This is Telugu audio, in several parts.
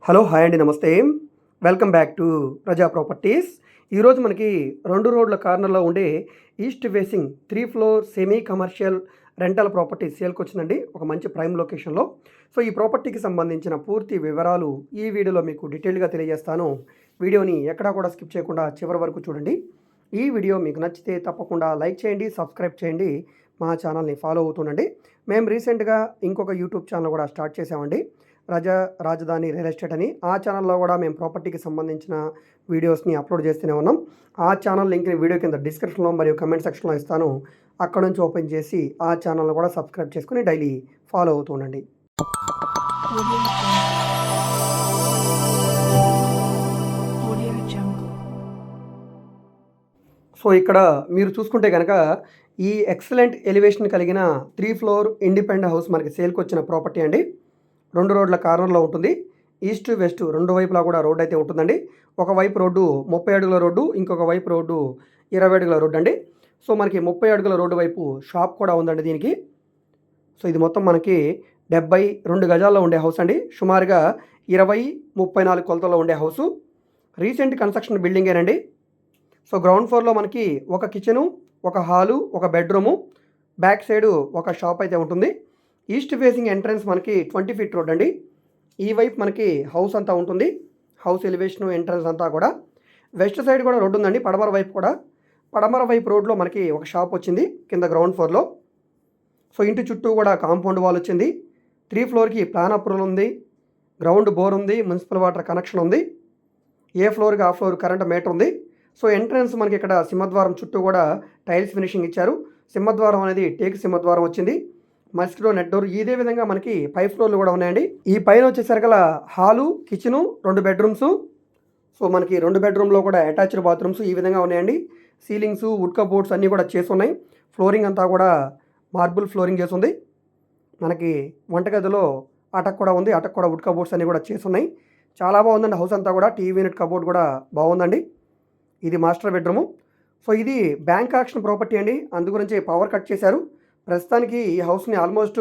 హలో హాయ్ అండి నమస్తే. Welcome back to Praja properties. ఈరోజు మనకి 2 రోడ్ల కార్నర్లో ఉండే east facing 3 floor semi commercial rental property సేల్కొచ్చిందండి. ఒక మంచి ప్రైమ్ లొకేషన్లో. సో ఈ ప్రాపర్టీకి సంబంధించిన పూర్తి వివరాలు ఈ వీడియోలో మీకు డీటెయిల్గా తెలియజేస్తాను. వీడియోని ఎక్కడా కూడా స్కిప్ చేయకుండా చివరి వరకు చూడండి. ఈ వీడియో మీకు నచ్చితే తప్పకుండా లైక్ చేయండి, సబ్స్క్రైబ్ చేయండి, మా ఛానల్ని ఫాలో అవుతుండండి. మేము రీసెంట్గా ఇంకొక యూట్యూబ్ ఛానల్ కూడా స్టార్ట్ చేసామండి, రాజధాని రియల్ ఎస్టేట్ అని. ఆ ఛానల్లో కూడా మేము ప్రాపర్టీకి సంబంధించిన వీడియోస్ని అప్లోడ్ చేస్తూనే ఉన్నాం. ఆ ఛానల్ లింక్ని వీడియో కింద డిస్క్రిప్షన్లో మరియు కమెంట్ సెక్షన్లో ఇస్తాను. అక్కడ నుంచి ఓపెన్ చేసి ఆ ఛానల్ని కూడా సబ్స్క్రైబ్ చేసుకుని డైలీ ఫాలో అవుతుండండి. సో ఇక్కడ మీరు చూసుకుంటే కనుక ఈ ఎక్సలెంట్ ఎలివేషన్ కలిగిన 3 ఫ్లోర్ ఇండిపెండెంట్ హౌస్ మనకి సేల్కి వచ్చిన ప్రాపర్టీ అండి. 2 రోడ్ల కార్నర్లో ఉంటుంది. ఈస్ట్ వెస్ట్ 2 వైపులా కూడా రోడ్డు అయితే ఉంటుందండి. ఒకవైపు రోడ్డు 30 అడుగుల రోడ్డు, ఇంకొక వైపు రోడ్డు 20 అడుగుల రోడ్డు అండి. సో మనకి 30 అడుగుల రోడ్డు వైపు షాప్ కూడా ఉందండి దీనికి. సో ఇది మొత్తం మనకి 72 గజాల్లో ఉండే హౌస్ అండి. సుమారుగా 20-34 కొలతల్లో ఉండే హౌసు. రీసెంట్ కన్స్ట్రక్షన్ బిల్డింగేనండి. సో గ్రౌండ్ ఫ్లోర్లో మనకి ఒక కిచెను, ఒక హాలు, ఒక బెడ్రూము, బ్యాక్ సైడు ఒక షాప్ అయితే ఉంటుంది. ఈస్ట్ ఫేసింగ్ ఎంట్రన్స్ మనకి 20 ఫీట్ రోడ్ అండి. ఈ వైపు మనకి హౌస్ అంతా ఉంటుంది. హౌస్ ఎలివేషను ఎంట్రన్స్ అంతా కూడా. వెస్ట్ సైడ్ కూడా రోడ్డు ఉందండి, పడమర వైపు కూడా. పడమర వైపు రోడ్లో మనకి ఒక షాప్ వచ్చింది కింద గ్రౌండ్ ఫ్లోర్లో. సో ఇంటి చుట్టూ కూడా కాంపౌండ్ వాల్ వచ్చింది. 3 ఫ్లోర్కి ప్లాన్ అప్రూవల్ ఉంది, గ్రౌండ్ బోర్ ఉంది, మున్సిపల్ వాటర్ కనెక్షన్ ఉంది. ఏ ఫ్లోర్కి ఆ ఫ్లోర్ కరెంట్ మీటర్ ఉంది. సో ఎంట్రన్స్ మనకి ఇక్కడ సింహద్వారం చుట్టూ కూడా టైల్స్ ఫినిషింగ్ ఇచ్చారు. సింహద్వారం అనేది టేక్ సింహద్వారం వచ్చింది. Mosquito net door. ఇదే విధంగా మనకి 5 ఫ్లోర్లు కూడా ఉన్నాయండి. ఈ పైన వచ్చేసరికల హాలు, కిచెను, 2 బెడ్రూమ్స్. సో మనకి 2 బెడ్రూమ్లో కూడా అటాచ్డ్ బాత్రూమ్స్ ఈ విధంగా ఉన్నాయండి. సీలింగ్స్, వుడ్ కబోర్డ్స్ అన్నీ కూడా చేసి ఉన్నాయి. ఫ్లోరింగ్ అంతా కూడా మార్బుల్ ఫ్లోరింగ్ చేసి ఉంది. మనకి వంటగదిలో అటక్ కూడా ఉంది. అటక్ కూడా వుడ్ కబోర్డ్స్ అన్నీ కూడా చేసి ఉన్నాయి. చాలా బాగుందండి హౌస్ అంతా కూడా. టీవీ యూనిట్ కబోర్డ్ కూడా బాగుందండి. ఇది మాస్టర్ బెడ్రూము. సో ఇది బ్యాంక్ ఆక్షన్ ప్రాపర్టీ అండి, అందుగురించి పవర్ కట్ చేశారు. ప్రస్తుతానికి ఈ హౌస్ని ఆల్మోస్ట్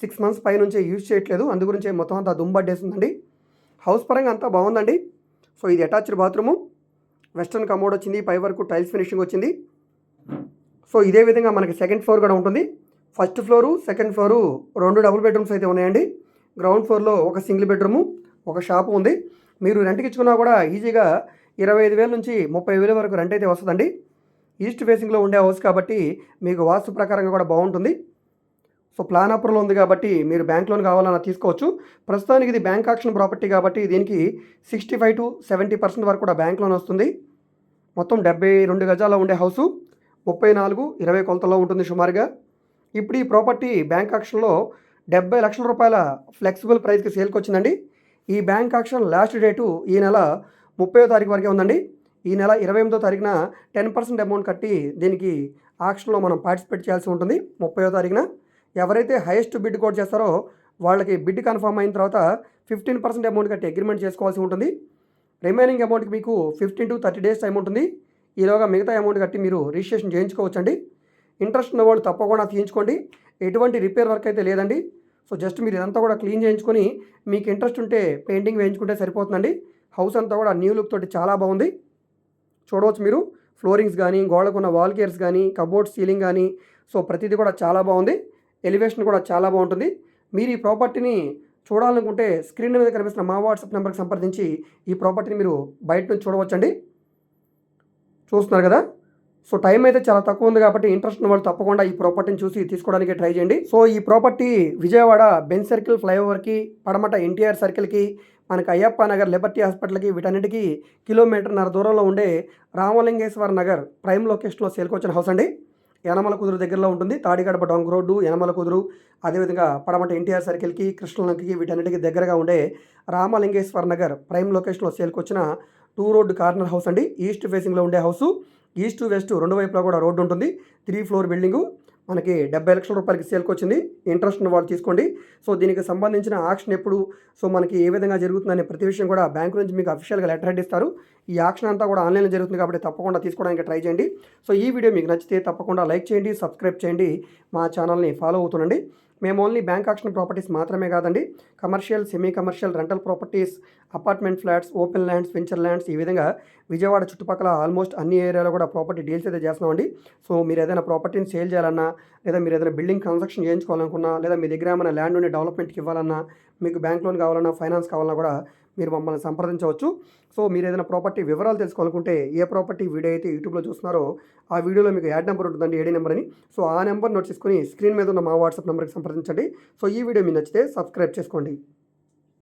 6 మంత్స్ పై నుంచి యూజ్ చేయట్లేదు, అందుగురించి మొత్తం అంతా దుంబడ్డేస్తుందండి. హౌస్ పరంగా అంతా బాగుందండి. సో ఇది అటాచ్డ్ బాత్రూము, వెస్టర్న్ కమోడ్ వచ్చింది, పై వరకు టైల్స్ ఫినిషింగ్ వచ్చింది. సో ఇదే విధంగా మనకి సెకండ్ ఫ్లోర్ కూడా ఉంటుంది. First floor, second floor 2 double bedrooms అయితే ఉన్నాయండి. గ్రౌండ్ ఫ్లోర్లో ఒక సింగిల్ బెడ్రూము, ఒక షాపు ఉంది. మీరు రెంట్కి ఇచ్చుకున్నా కూడా ఈజీగా 25,000 నుంచి 30,000 వరకు రెంట్ అయితే వస్తుందండి. ఈస్ట్ ఫేసింగ్లో ఉండే హౌస్ కాబట్టి మీకు వాస్తు ప్రకారంగా కూడా బాగుంటుంది. సో ప్లాన్ అప్రూవల్ ఉంది కాబట్టి మీరు బ్యాంక్ లోన్ కావాలన్నా తీసుకోవచ్చు. ప్రస్తుతానికి ఇది బ్యాంక్ ఆక్షన్ ప్రాపర్టీ కాబట్టి దీనికి 65-70% వరకు కూడా బ్యాంక్ లోన్ వస్తుంది. మొత్తం 72 గజాల్లో ఉండే హౌసు, 34-20 కొలతల్లో ఉంటుంది సుమారుగా. ఇప్పుడు ఈ ప్రాపర్టీ బ్యాంక్ ఆక్షన్లో 70 లక్షల రూపాయల ఫ్లెక్సిబుల్ ప్రైస్కి సేల్కి వచ్చిందండి. ఈ బ్యాంక్ ఆక్షన్ లాస్ట్ డేటు ఈ నెల 30వ తారీఖు వరకే ఉందండి. ఈ నెల 28వ తారీఖున 10% అమౌంట్ కట్టి దీనికి ఆక్షన్లో మనం పార్టిసిపేట్ చేయాల్సి ఉంటుంది. 30వ తారీఖున ఎవరైతే హైయెస్ట్ బిడ్ కోట్ చేస్తారో వాళ్ళకి బిడ్ కన్ఫర్మ్ అయిన తర్వాత 15% అమౌంట్ కట్టి అగ్రిమెంట్ చేసుకోవాల్సి ఉంటుంది. రిమైనింగ్ అమౌంట్కి మీకు 15-30 డేస్ టైం ఉంటుంది. ఈలోగా మిగతా అమౌంట్ కట్టి మీరు రిజిస్ట్రేషన్ చేయించుకోవచ్చండి. ఇంట్రెస్ట్ ఉన్న వాళ్ళు తప్పకుండా తీయించుకోండి. ఎటువంటి రిపేర్ వర్క్ అయితే లేదండి. సో జస్ట్ మీరు ఇదంతా కూడా క్లీన్ చేయించుకొని మీకు ఇంట్రెస్ట్ ఉంటే పెయింటింగ్ వేయించుకుంటే సరిపోతుందండి. హౌస్ అంతా కూడా న్యూ లుక్ తోటి చాలా బాగుంది. చూడవచ్చు మీరు. ఫ్లోరింగ్స్ కానీ, గోడకున్న వాల్ కేర్స్ కానీ, కబోర్డ్ సీలింగ్ కానీ, సో ప్రతిదీ కూడా చాలా బాగుంది. ఎలివేషన్ కూడా చాలా బాగుంటుంది. మీరు ఈ ప్రాపర్టీని చూడాలనుకుంటే స్క్రీన్ మీద కనిపిస్తున్న మా వాట్సాప్ నెంబర్కి సంప్రదించి ఈ ప్రాపర్టీని మీరు బయట నుంచి చూడవచ్చండి. చూస్తున్నారు కదా. సో టైం అయితే చాలా తక్కువ ఉంది కాబట్టి ఇంట్రెస్ట్ ఉన్న వాళ్ళు తప్పకుండా ఈ ప్రాపర్టీని చూసి తీసుకోవడానికి ట్రై చేయండి. సో ఈ ప్రాపర్టీ విజయవాడ బెంజ్ సర్కిల్ ఫ్లైఓవర్కి, పడమట ఎన్టీఆర్ సర్కిల్కి, మనకి అయ్యప్ప నగర్ లిబర్టీ హాస్పిటల్కి, వీటన్నిటికీ 1.5 కిలోమీటర్ దూరంలో ఉండే రామలింగేశ్వర నగర్ ప్రైమ్ లొకేషన్లో సేల్కి వచ్చిన హౌస్ అండి. యనమల కుదురు దగ్గరలో ఉంటుంది. తాడిగడప డొంక రోడ్డు, యనమల కుదురు, అదేవిధంగా పడమట ఎన్టీఆర్ సర్కిల్కి, కృష్ణలంకకి, వీటన్నిటికీ దగ్గరగా ఉండే రామలింగేశ్వర నగర్ ప్రైమ్ లొకేషన్లో సేల్కి వచ్చిన 2 రోడ్ కార్నర్ హౌస్ అండి. ఈస్ట్ ఫేసింగ్లో ఉండే హౌసు. ఈస్ట్ వెస్ట్ 2 వైపులా కూడా రోడ్డు ఉంటుంది. 3 ఫ్లోర్ బిల్డింగు. మనకి 70 లక్షల రూపాయలకి సేల్కి వచ్చింది. ఇంట్రెస్ట్ ఉన్న వాళ్ళు తీసుకోండి. సో దీనికి సంబంధించిన ఆక్షన్ ఎప్పుడు, సో మనకి ఏ విధంగా జరుగుతుందనే ప్రతి విషయం కూడా బ్యాంకు నుంచి మీకు అఫీషియల్గా లెటర్ హెడ్ ఇస్తారు. ఈ ఆక్షన్ అంతా కూడా ఆన్లైన్లో జరుగుతుంది కాబట్టి తప్పకుండా తీసుకోవడానికి ట్రై చేయండి. సో ఈ వీడియో మీకు నచ్చితే తప్పకుండా లైక్ చేయండి, సబ్స్క్రైబ్ చేయండి, మా ఛానల్ని ఫాలో అవుతుండండి. మేము ఓన్లీ బ్యాంక్ ఆక్షన్ ప్రాపర్టీస్ మాత్రమే కాదండి, commercial, semi commercial, rental properties, apartment flats, open lands, venture lands, ఈ విధంగా విజయవాడ చుట్టుపక్కల ఆల్మోస్ట్ అన్ని ఏరియాలో కూడా ప్రాపర్టీ డీల్స్ అయితే చేస్తున్నామండి. సో మీరు ఏదైనా ప్రాపర్టీని సేల్ చేయాలన్నా, లేదా మీరు ఏదైనా బిల్డింగ్ కన్స్ట్రక్షన్ చేయించుకోవాలనుకున్నా, లేదా మీ దగ్గర ఏమైనా ల్యాండ్ ఉండి డెవలప్మెంట్కి ఇవ్వాలన్నా, మీకు బ్యాంక్ లోన్ కావాలన్నా, ఫైనాన్స్ కావాలన్నా కూడా మీరు మమ్మల్ని సంప్రదించవచ్చు. సో మీరు ఏదైనా ప్రాపర్టీ వివరాలు తెలుసుకోవాలనుకుంటే, ఏ ప్రాపర్టీ వీడియో అయితే యూట్యూబ్లో చూస్తున్నారో ఆ వీడియోలో మీకు యాడ్ నెంబర్ ఉంటుందండి, ఏడీ నెంబర్ అని. సో ఆ నెంబర్ నోట్ చేసుకొని స్క్రీన్ మీద ఉన్న మా వాట్సాప్ నెంబర్కి సంప్రదించండి. సో ఈ వీడియో మీకు నచ్చితే సబ్స్క్రైబ్ చేసుకోండి.